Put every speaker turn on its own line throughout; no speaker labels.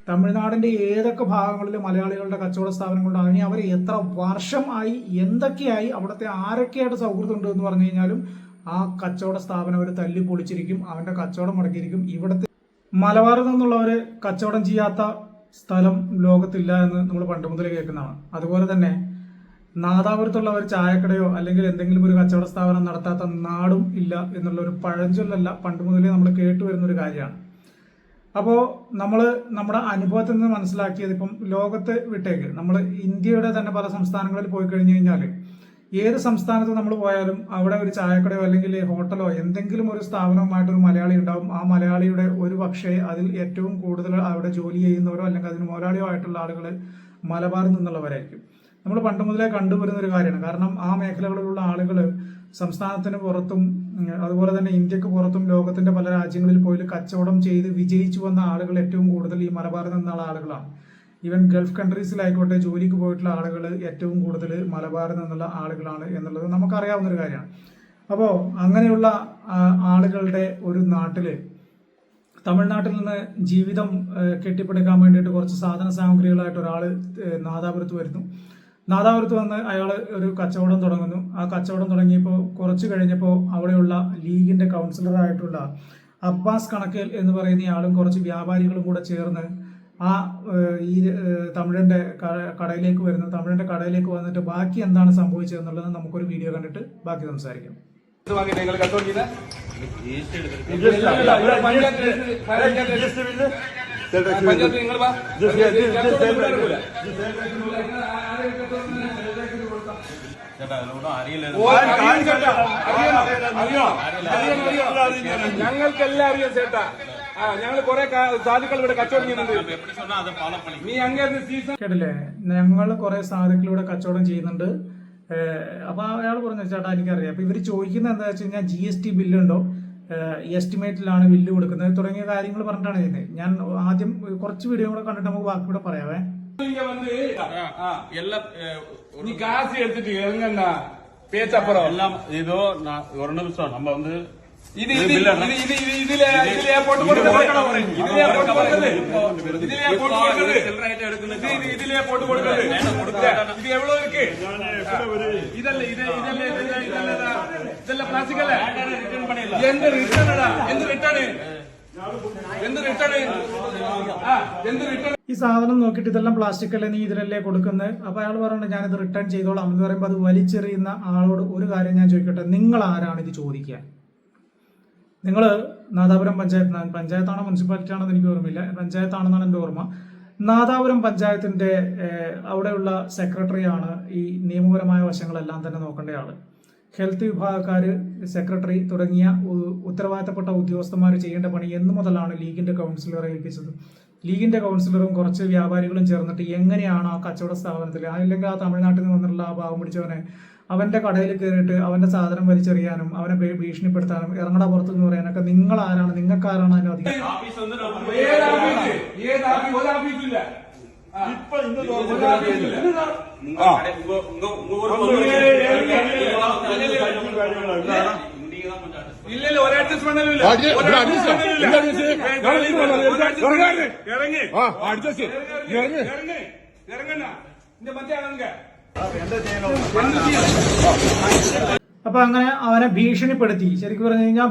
തമിഴ്നാടിന്റെ ഏതൊക്കെ ഭാഗങ്ങളിൽ മലയാളികളുടെ കച്ചവട സ്ഥാപനങ്ങളുണ്ട്, അതിന് അവർ എത്ര വർഷമായി എന്തൊക്കെയായി അവിടുത്തെ ആരൊക്കെയായിട്ട് സൗഹൃദം ഉണ്ട് എന്ന് പറഞ്ഞു കഴിഞ്ഞാലും ആ കച്ചവട സ്ഥാപനം അവർ തല്ലി പൊളിച്ചിരിക്കും, അവന്റെ കച്ചവടം മുടക്കിയിരിക്കും. ഇവിടുത്തെ മലബാറിൽ നിന്നുള്ളവര് കച്ചവടം ചെയ്യാത്ത സ്ഥലം ലോകത്തില്ല എന്ന് നമ്മൾ പണ്ട് മുതൽ കേൾക്കുന്നതാണ്. അതുപോലെ തന്നെ നാദാപുരത്തുള്ളവർ ചായക്കടയോ അല്ലെങ്കിൽ എന്തെങ്കിലും ഒരു കച്ചവട സ്ഥാപനം നടത്താത്ത നാടും ഇല്ല എന്നുള്ള ഒരു പഴഞ്ചൊല്ലല്ല, പണ്ട് മുതലേ നമ്മൾ കേട്ടുവരുന്ന ഒരു കാര്യമാണ്. അപ്പോൾ നമ്മൾ നമ്മുടെ അനുഭവത്തിൽ നിന്ന് മനസ്സിലാക്കിയത്, ഇപ്പം ലോകത്ത് വിട്ടേക്ക് നമ്മൾ ഇന്ത്യയുടെ തന്നെ പല സംസ്ഥാനങ്ങളിൽ പോയി കഴിഞ്ഞു കഴിഞ്ഞാൽ ഏത് സംസ്ഥാനത്ത് നമ്മൾ പോയാലും അവിടെ ഒരു ചായക്കടയോ അല്ലെങ്കിൽ ഹോട്ടലോ എന്തെങ്കിലും ഒരു സ്ഥാപനവുമായിട്ടൊരു മലയാളി ഉണ്ടാവും. ആ മലയാളിയുടെ ഒരു പക്ഷേ അതിൽ ഏറ്റവും കൂടുതൽ അവിടെ ജോലി ചെയ്യുന്നവരോ അല്ലെങ്കിൽ അതിന് മുതലാളിയോ ആയിട്ടുള്ള ആളുകൾ മലബാറിൽ നിന്നുള്ളവരായിരിക്കും. നമ്മൾ പണ്ട് മുതലേ കണ്ടുവരുന്ന ഒരു കാര്യമാണ്. കാരണം ആ മേഖലകളിലുള്ള ആളുകൾ സംസ്ഥാനത്തിന് പുറത്തും അതുപോലെ തന്നെ ഇന്ത്യക്ക് പുറത്തും ലോകത്തിന്റെ പല രാജ്യങ്ങളിൽ പോയി കച്ചവടം ചെയ്ത് വിജയിച്ചു വന്ന ആളുകൾ ഏറ്റവും കൂടുതൽ ഈ മലബാറിൽ നിന്നുള്ള ആളുകളാണ്. ഈവൻ ഗൾഫ് കൺട്രീസിലായിക്കോട്ടെ ജോലിക്ക് പോയിട്ടുള്ള ആളുകൾ ഏറ്റവും കൂടുതൽ മലബാറിൽ നിന്നുള്ള ആളുകളാണ് എന്നുള്ളത് നമുക്കറിയാവുന്ന ഒരു കാര്യമാണ്. അപ്പോൾ അങ്ങനെയുള്ള ആളുകളുടെ ഒരു നാട്ടില് തമിഴ്നാട്ടിൽ നിന്ന് ജീവിതം കെട്ടിപ്പടുക്കാൻ വേണ്ടിയിട്ട് കുറച്ച് സാധന സാമഗ്രികളായിട്ട് ഒരാൾ നാദാപുരത്ത് വരുന്നു. നാദാപുരത്ത് വന്ന് അയാൾ ഒരു കച്ചവടം തുടങ്ങുന്നു. ആ കച്ചവടം തുടങ്ങിയപ്പോൾ കുറച്ച് കഴിഞ്ഞപ്പോൾ അവിടെയുള്ള ലീഗിന്റെ കൗൺസിലറായിട്ടുള്ള അബ്ബാസ് കണക്കേൽ എന്ന് പറയുന്ന ആളും കുറച്ച് വ്യാപാരികളും കൂടെ ചേർന്ന് ആ ഈ തമിഴന്റെ കടയിലേക്ക് വരുന്നു. തമിഴന്റെ കടയിലേക്ക് വന്നിട്ട് ബാക്കി എന്താണ് സംഭവിച്ചതെന്നുള്ളത് നമുക്കൊരു വീഡിയോ കണ്ടിട്ട് ബാക്കി സംസാരിക്കാം.
ഞങ്ങൾക്കെല്ലാം അറിയാം ചേട്ടാ. ഞങ്ങൾ കുറെ സാധുക്കൾ ഇവിടെ കച്ചവടം ചെയ്യുന്നുണ്ട്.
കേട്ടില്ലേ, ഞങ്ങൾ കുറെ സാധുക്കൾ ഇവിടെ കച്ചവടം ചെയ്യുന്നുണ്ട്. അപ്പൊ അയാൾ പറഞ്ഞു, ചേട്ടാ എനിക്കറിയാം. അപ്പൊ ഇവര് ചോദിക്കുന്നത് എന്താ വെച്ച് കഴിഞ്ഞാൽ GST ബില്ലുണ്ടോ, എസ്റ്റിമേറ്റിലാണ് ബില്ല് കൊടുക്കുന്നത് തുടങ്ങിയ കാര്യങ്ങൾ പറഞ്ഞിട്ടാണ് ചെയ്യുന്നത്. ഞാൻ ആദ്യം കുറച്ച് വീഡിയോ കൂടെ കണ്ടിട്ട് നമുക്ക് ബാക്കി കൂടെ പറയാവേ.
நீ காசு எடுத்துட்டு எங்கண்ணா பேச்சப்புறம்
எல்லாம் இதோ நான் ஒரு நிமிஷம் நம்ம வந்து
இது இதுல போட்டு கொடுக்கிறது இது எவ்வளவு இருக்கு இதெல்லாம் பிளாஸ்டிக் அல்ல. எந்த ரிட்டர்னடா எந்த ரிட்டர்ன்
ഈ സാധനം നോക്കിയിട്ട് ഇതെല്ലാം പ്ലാസ്റ്റിക് അല്ലേ, നീ ഇതിലല്ലേ കൊടുക്കുന്നത്. അപ്പൊ അയാൾ പറഞ്ഞിട്ട് ഞാനിത് റിട്ടേൺ ചെയ്തോളാം എന്ന് പറയുമ്പോൾ അത് വലിച്ചെറിയുന്ന ആളോട് ഒരു കാര്യം ഞാൻ ചോദിക്കട്ടെ, നിങ്ങൾ ആരാണ് ഇത് ചോദിക്കാൻ? നിങ്ങൾ നാദാപുരം പഞ്ചായത്താണോ മുനിസിപ്പാലിറ്റി ആണോ എനിക്ക് ഓർമ്മയില്ല, പഞ്ചായത്താണെന്നാണ് എൻ്റെ ഓർമ്മ. നാദാപുരം പഞ്ചായത്തിന്റെ അവിടെയുള്ള സെക്രട്ടറിയാണ് ഈ നിയമപരമായ വശങ്ങളെല്ലാം തന്നെ നോക്കേണ്ട ആള്. ഹെൽത്ത് വിഭാഗക്കാര്, സെക്രട്ടറി തുടങ്ങിയ ഉത്തരവാദിത്തപ്പെട്ട ഉദ്യോഗസ്ഥന്മാർ ചെയ്യേണ്ട പണി എന്നു മുതലാണ് ലീഗിന്റെ കൗൺസിലറെ ഏൽപ്പിച്ചത്. ലീഗിന്റെ കൗൺസിലറും കുറച്ച് വ്യാപാരികളും ചേർന്നിട്ട് എങ്ങനെയാണ് ആ കച്ചവട സ്ഥാപനത്തിൽ അല്ലെങ്കിൽ ആ തമിഴ്നാട്ടിൽ നിന്ന് വന്നിട്ടുള്ള ആ പാവം പിടിച്ചവനെ അവന്റെ കടയിൽ കയറിയിട്ട് അവന്റെ സാധനം വലിച്ചെറിയാനും അവനെ ഭീഷണിപ്പെടുത്താനും ഇറങ്ങട പുറത്തു എന്ന് പറയാനൊക്കെ നിങ്ങൾ ആരാണ്? നിങ്ങൾക്കാരാണ് അതിന്റെ അധികാരം?
இல்ல ஒரு அட்ஜஸ்ட் பண்ணவே இல்ல. இறங்குண்ணா இந்த மத்தியானங்க.
അപ്പൊ അങ്ങനെ അവനെ ഭീഷണിപ്പെടുത്തി, ശരിക്കും പറഞ്ഞു കഴിഞ്ഞാൽ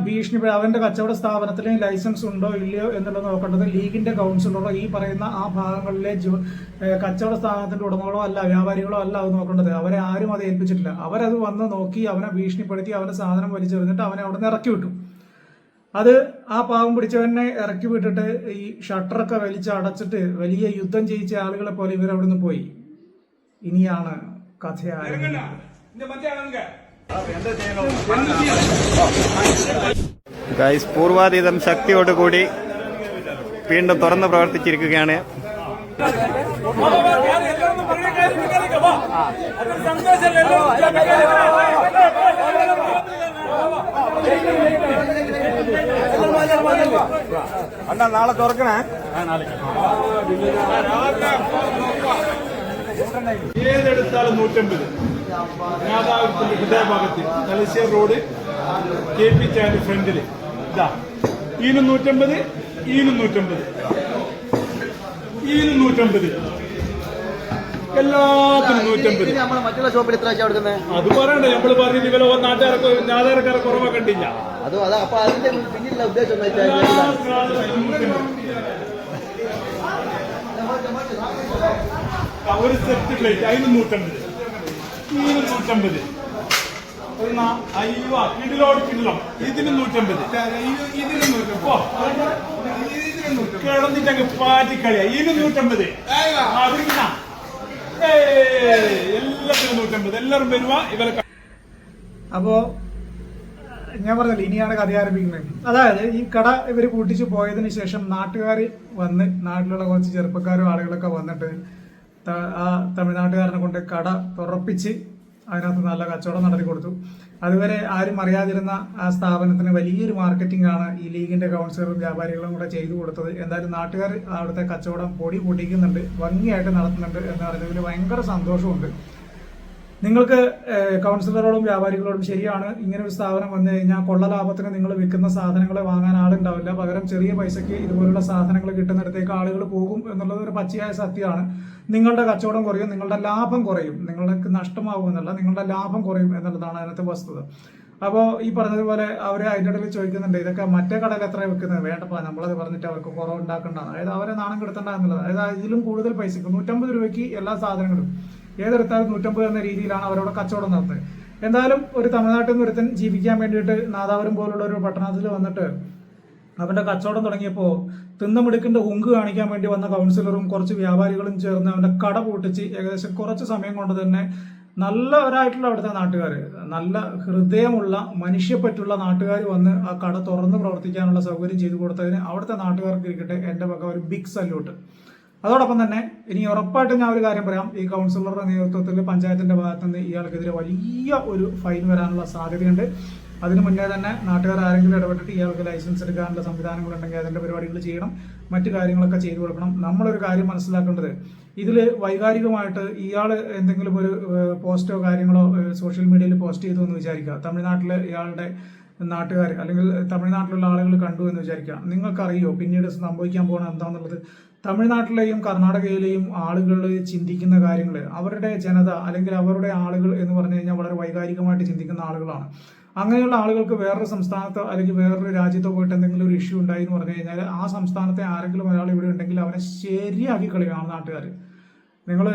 അവന്റെ കച്ചവട സ്ഥാപനത്തിന് ലൈസൻസ് ഉണ്ടോ ഇല്ലയോ എന്നുള്ളത് നോക്കേണ്ടത് ലീഗിന്റെ കൗൺസിലറോ ഈ പറയുന്ന ആ ഭാഗങ്ങളിലെ കച്ചവട സ്ഥാപനത്തിന്റെ ഉടമകളോ അല്ല, വ്യാപാരികളോ അല്ല അത് നോക്കേണ്ടത്. അവരെ ആരും അത് ഏൽപ്പിച്ചിട്ടില്ല. അവരത് വന്ന് നോക്കി അവനെ ഭീഷണിപ്പെടുത്തി അവന്റെ സാധനം വലിച്ചെറിഞ്ഞിട്ട് അവനെ അവിടെ നിന്ന് ഇറക്കി വിട്ടു. അത് ആ പാവം പിടിച്ചവനെ ഇറക്കി വിട്ടിട്ട് ഈ ഷട്ടറൊക്കെ വലിച്ച് അടച്ചിട്ട് വലിയ യുദ്ധം ചെയ്യിച്ച ആളുകളെ പോലെ ഇവരവിടുന്ന് പോയി. ഇനിയാണ് കഥയായത്.
ഗൈസ്, പൂർവാതീതം ശക്തിയോടുകൂടി വീണ്ടും തുറന്ന് പ്രവർത്തിച്ചിരിക്കുകയാണ്.
അണ്ണാ നാളെ തുറക്കണേ.
ഏതെടുത്താലും 150. ഹൃദയഭാഗത്ത് തലശ്ശേരി റോഡ് KP ചാനൽ ഫ്രണ്ടില് ഇതാ ഈനും 150, ഈനും 150, ഈനും 150, എല്ലാത്തിനും 150.
മറ്റുള്ള ഷോപ്പിൽ എത്ര കൊടുക്കുന്നത്?
അത് പറയണ്ടേ, നമ്മള് പറഞ്ഞിട്ട് ഇവരെ നാട്ടുകാരെ കുറവാ കണ്ടില്ല.
അപ്പൊ അതിന്റെ പിന്നിലുള്ള ഉദ്ദേശം
ഒരു സെറ്റ് പ്ലേറ്റ് അതിന് 150, ഇതിന് 150, അയ്യോ കിടിലോട് കിടിലം, ഇതിന് 150, കിടന്നിട്ടങ്ങ് പാറ്റിക്കളിയാ. ഇതിന് 150, എല്ലാത്തിനും 150. എല്ലാവരും വരുവാ ഇവരെ.
അപ്പോ ഞാൻ പറഞ്ഞില്ല, ഇനിയാണ് കഥ ആരംഭിക്കുന്നത്. അതായത് ഈ കട ഇവർ പൂട്ടിച്ചു പോയതിനു ശേഷം നാട്ടുകാർ വന്ന്, നാട്ടിലുള്ള കുറച്ച് ചെറുപ്പക്കാരും ആളുകളൊക്കെ വന്നിട്ട് ആ തമിഴ്നാട്ടുകാരനെ കൊണ്ട് കട തുറപ്പിച്ച് അതിനകത്ത് നല്ല കച്ചവടം നടത്തി കൊടുത്തു. അതുവരെ ആരും അറിയാതിരുന്ന ആ സ്ഥാപനത്തിന് വലിയൊരു മാർക്കറ്റിംഗ് ആണ് ഈ ലീഗിന്റെ കൗൺസിലറും വ്യാപാരികളും കൂടെ ചെയ്തു കൊടുത്തത്. എന്തായാലും നാട്ടുകാർ അവിടുത്തെ കച്ചവടം പൊടി പൊടിക്കുന്നുണ്ട്, ഭംഗിയായിട്ട് നടത്തുന്നുണ്ട് എന്ന് പറയുന്നതിൽ ഭയങ്കര സന്തോഷമുണ്ട്. നിങ്ങൾക്ക് കൗൺസിലറോടും വ്യാപാരികളോടും ശരിയാണ്, ഇങ്ങനെ ഒരു സ്ഥാപനം വന്നു കഴിഞ്ഞാൽ കൊള്ള ലാഭത്തിന് നിങ്ങൾ വിൽക്കുന്ന സാധനങ്ങൾ വാങ്ങാൻ ആളുണ്ടാവില്ല, പകരം ചെറിയ പൈസയ്ക്ക് ഇതുപോലുള്ള സാധനങ്ങൾ കിട്ടുന്നിടത്തേക്ക് ആളുകൾ പോകും എന്നുള്ളത് ഒരു പച്ചയായ സത്യമാണ്. നിങ്ങളുടെ കച്ചവടം കുറയും, നിങ്ങളുടെ ലാഭം കുറയും, നിങ്ങൾക്ക് നഷ്ടമാകും എന്നല്ല, നിങ്ങളുടെ ലാഭം കുറയും എന്നുള്ളതാണ് അതിനകത്തെ വസ്തുത. അപ്പോൾ ഈ പറഞ്ഞതുപോലെ അവർ അതിൻ്റെ ഇടയിൽ ചോദിക്കുന്നുണ്ട്, ഇതൊക്കെ മറ്റേ കടയിൽ എത്ര വെക്കുന്നത്? വേണ്ടപ്പാ, നമ്മളത് പറഞ്ഞിട്ട് അവർക്ക് കുറവുണ്ടാക്കേണ്ടതാണ്, അതായത് അവരെ നാണം കെടുത്തേണ്ട എന്നുള്ളത്. അതായത് ഇതിലും കൂടുതൽ പൈസക്ക് 150 രൂപയ്ക്ക് എല്ലാ സാധനങ്ങളും ഏതെടുത്താലും 150 എന്ന രീതിയിലാണ് അവരോട് കച്ചവടം നടത്തുന്നത്. എന്തായാലും ഒരു തമിഴ്നാട്ടിൽ നിന്ന് ഒരുത്തൻ ജീവിക്കാൻ വേണ്ടിയിട്ട് നാദാപുരം പോലുള്ള ഒരു പട്ടണത്തിൽ വന്നിട്ട് അവന്റെ കച്ചവടം തുടങ്ങിയപ്പോൾ തിന്നമിടുക്കിന്റെ ഹുങ്ക് കാണിക്കാൻ വേണ്ടി വന്ന കൗൺസിലറും കുറച്ച് വ്യാപാരികളും ചേർന്ന് അവന്റെ കട പൂട്ടിച്ച് ഏകദേശം കുറച്ച് സമയം കൊണ്ട് തന്നെ നല്ലവരായിട്ടുള്ള അവിടുത്തെ നാട്ടുകാർ, നല്ല ഹൃദയമുള്ള മനുഷ്യപ്പറ്റുള്ള നാട്ടുകാർ വന്ന് ആ കട തുറന്ന് പ്രവർത്തിക്കാനുള്ള സൗകര്യം ചെയ്തു കൊടുത്തതിന് അവിടുത്തെ നാട്ടുകാർക്ക് ഇരിക്കട്ടെ എൻ്റെ വക ഒരു ബിഗ് സല്യൂട്ട്. അതോടൊപ്പം തന്നെ ഇനി ഉറപ്പായിട്ടും ഞാൻ ഒരു കാര്യം പറയാം, ഈ കൗൺസിലറുടെ നേതൃത്വത്തിൽ പഞ്ചായത്തിന്റെ ഭാഗത്ത് നിന്ന് ഇയാൾക്കെതിരെ വലിയ ഒരു ഫൈൻ വരാനുള്ള സാധ്യതയുണ്ട്. അതിന് മുന്നേ തന്നെ നാട്ടുകാർ ആരെങ്കിലും ഇടപെട്ടിട്ട് ഇയാൾക്ക് ലൈസൻസ് എടുക്കാനുള്ള സംവിധാനങ്ങളുണ്ടെങ്കിൽ അതിന്റെ പരിപാടികൾ ചെയ്യണം, മറ്റു കാര്യങ്ങളൊക്കെ ചെയ്തു കൊടുക്കണം. നമ്മളൊരു കാര്യം മനസ്സിലാക്കേണ്ടത്, ഇതിൽ വൈകാരികമായിട്ട് ഇയാൾ എന്തെങ്കിലും ഒരു പോസ്റ്റോ കാര്യങ്ങളോ സോഷ്യൽ മീഡിയയിൽ പോസ്റ്റ് ചെയ്തു എന്ന് വിചാരിക്കുക, തമിഴ്നാട്ടിൽ ഇയാളുടെ നാട്ടുകാർ അല്ലെങ്കിൽ തമിഴ്നാട്ടിലുള്ള ആളുകൾ കണ്ടു എന്ന് വിചാരിക്കുക. നിങ്ങൾക്കറിയോ പിന്നീട് സംഭവിക്കാൻ പോകുന്നത് എന്താണെന്നുള്ളത്? തമിഴ്നാട്ടിലെയും കർണാടകയിലെയും ആളുകൾ ചിന്തിക്കുന്ന കാര്യങ്ങൾ, അവരുടെ ജനത അല്ലെങ്കിൽ അവരുടെ ആളുകൾ എന്ന് പറഞ്ഞു കഴിഞ്ഞാൽ വളരെ വൈകാരികമായിട്ട് ചിന്തിക്കുന്ന ആളുകളാണ്. അങ്ങനെയുള്ള ആളുകൾക്ക് വേറൊരു സംസ്ഥാനത്തോ അല്ലെങ്കിൽ വേറൊരു രാജ്യത്തോ പോയിട്ട് എന്തെങ്കിലും ഒരു ഇഷ്യൂ ഉണ്ടായി എന്ന് പറഞ്ഞു കഴിഞ്ഞാൽ ആ സംസ്ഥാനത്തെ ആരെങ്കിലും ഒരാൾ ഇവിടെ ഉണ്ടെങ്കിൽ അവനെ ശരിയാക്കി കളിയാണ് നാട്ടുകാർ. നിങ്ങൾ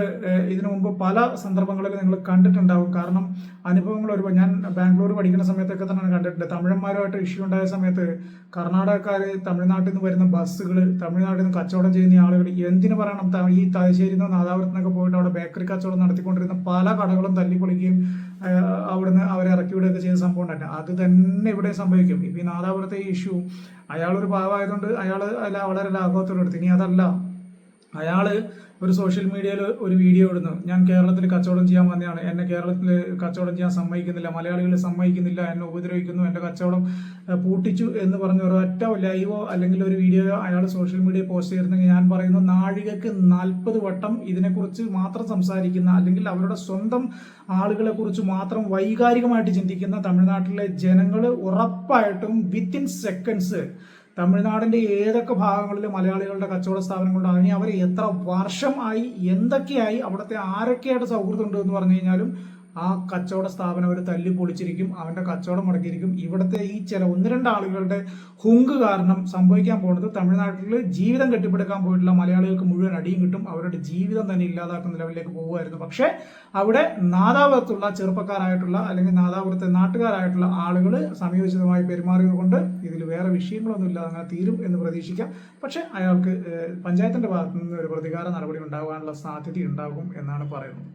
ഇതിനു മുമ്പ് പല സന്ദർഭങ്ങളിൽ നിങ്ങൾ കണ്ടിട്ടുണ്ടാവും. കാരണം അനുഭവങ്ങൾ ഒരുപാട്, ഞാൻ ബാംഗ്ലൂർ പഠിക്കുന്ന സമയത്തൊക്കെ തന്നെ കണ്ടിട്ടുണ്ട്. തമിഴന്മാരുമായിട്ട് ഇഷ്യൂ ഉണ്ടായ സമയത്ത് കർണാടകക്കാർ തമിഴ്നാട്ടിൽ നിന്ന് വരുന്ന ബസ്സുകൾ, തമിഴ്നാട്ടിൽ നിന്ന് കച്ചവടം ചെയ്യുന്ന ആളുകൾ, എന്തിനു പറയണം, ഈ തലശ്ശേരിയിൽ നിന്ന് നാദാപുരത്ത് നിന്നൊക്കെ പോയിട്ട് അവിടെ ബേക്കറി കച്ചവടം നടത്തിക്കൊണ്ടിരുന്ന പല കടകളും തല്ലിപ്പൊളിക്കുകയും അവിടുന്ന് അവരെ ഇറക്കി വിടുകയൊക്കെ ചെയ്ത സംഭവം ഉണ്ടായിട്ട് അത് തന്നെ ഇവിടെ സംഭവിക്കും. ഇപ്പം ഈ നാദാപുരത്തെ ഈ ഇഷ്യൂ, അയാളൊരു പാവമായതുകൊണ്ട് അയാൾ വളരെ ലാഘവത്തോടെ എടുത്തു. ഇനി അതല്ല, അയാള് ഒരു സോഷ്യൽ മീഡിയയിൽ ഒരു വീഡിയോ ഇടുന്നു, ഞാൻ കേരളത്തിൽ കച്ചവടം ചെയ്യാൻ വന്നതാണ്, എന്നെ കേരളത്തിൽ കച്ചവടം ചെയ്യാൻ സമ്മതിക്കുന്നില്ല, മലയാളികൾ സമ്മതിക്കുന്നില്ല, എന്നെ ഉപദ്രവിക്കുന്നു, എൻ്റെ കച്ചവടം പൂട്ടിച്ചു എന്ന് പറഞ്ഞ ഒരൊറ്റ ലൈവോ അല്ലെങ്കിൽ ഒരു വീഡിയോയോ അയാൾ സോഷ്യൽ മീഡിയയിൽ പോസ്റ്റ് ചെയ്തിരുന്നെങ്കിൽ ഞാൻ പറയുന്നു, നാഴികക്ക് 40 വട്ടം ഇതിനെക്കുറിച്ച് മാത്രം സംസാരിക്കുന്ന അല്ലെങ്കിൽ അവരുടെ സ്വന്തം ആളുകളെ കുറിച്ച് മാത്രം വൈകാരികമായിട്ട് ചിന്തിക്കുന്ന തമിഴ്നാട്ടിലെ ജനങ്ങൾ ഉറപ്പായിട്ടും വിത്തിൻ സെക്കൻഡ്സ് തമിഴ്നാടിന്റെ ഏതൊക്കെ ഭാഗങ്ങളിൽ മലയാളികളുടെ കച്ചവട സ്ഥാപനങ്ങളുണ്ടാകും, ഇനി അവർ എത്ര വർഷമായി എന്തൊക്കെയായി അവിടുത്തെ ആരൊക്കെയായിട്ട് സൗഹൃദം ഉണ്ട് എന്ന് പറഞ്ഞു കഴിഞ്ഞാലും ആ കച്ചവട സ്ഥാപനം അവർ തല്ലി പൊളിച്ചിരിക്കും, അവന്റെ കച്ചവടം മുടക്കിയിരിക്കും. ഇവിടുത്തെ ഈ ചില 1-2 ആളുകളുടെ ഹുങ്ക് കാരണം സംഭവിക്കാൻ പോകുന്നത് തമിഴ്നാട്ടിൽ ജീവിതം കെട്ടിപ്പടുക്കാൻ പോയിട്ടുള്ള മലയാളികൾക്ക് മുഴുവൻ അടിയും കിട്ടും, അവരുടെ ജീവിതം തന്നെ ഇല്ലാതാക്കുന്ന ലെവലിലേക്ക് പോകുമായിരുന്നു. പക്ഷേ അവിടെ നാദാപുരത്തുള്ള ചെറുപ്പക്കാരായിട്ടുള്ള അല്ലെങ്കിൽ നാദാപുരത്തെ നാട്ടുകാരായിട്ടുള്ള ആളുകൾ സമയോചിതമായി പെരുമാറിയത് കൊണ്ട് ഇതിൽ വേറെ വിഷയങ്ങളൊന്നും ഇല്ലാതെ അങ്ങനെ തീരും എന്ന് പ്രതീക്ഷിക്കാം. പക്ഷെ അയാൾക്ക് പഞ്ചായത്തിന്റെ ഭാഗത്തു നിന്ന് ഒരു പ്രതികാര നടപടി ഉണ്ടാകാനുള്ള സാധ്യത ഉണ്ടാകും എന്നാണ് പറയുന്നത്.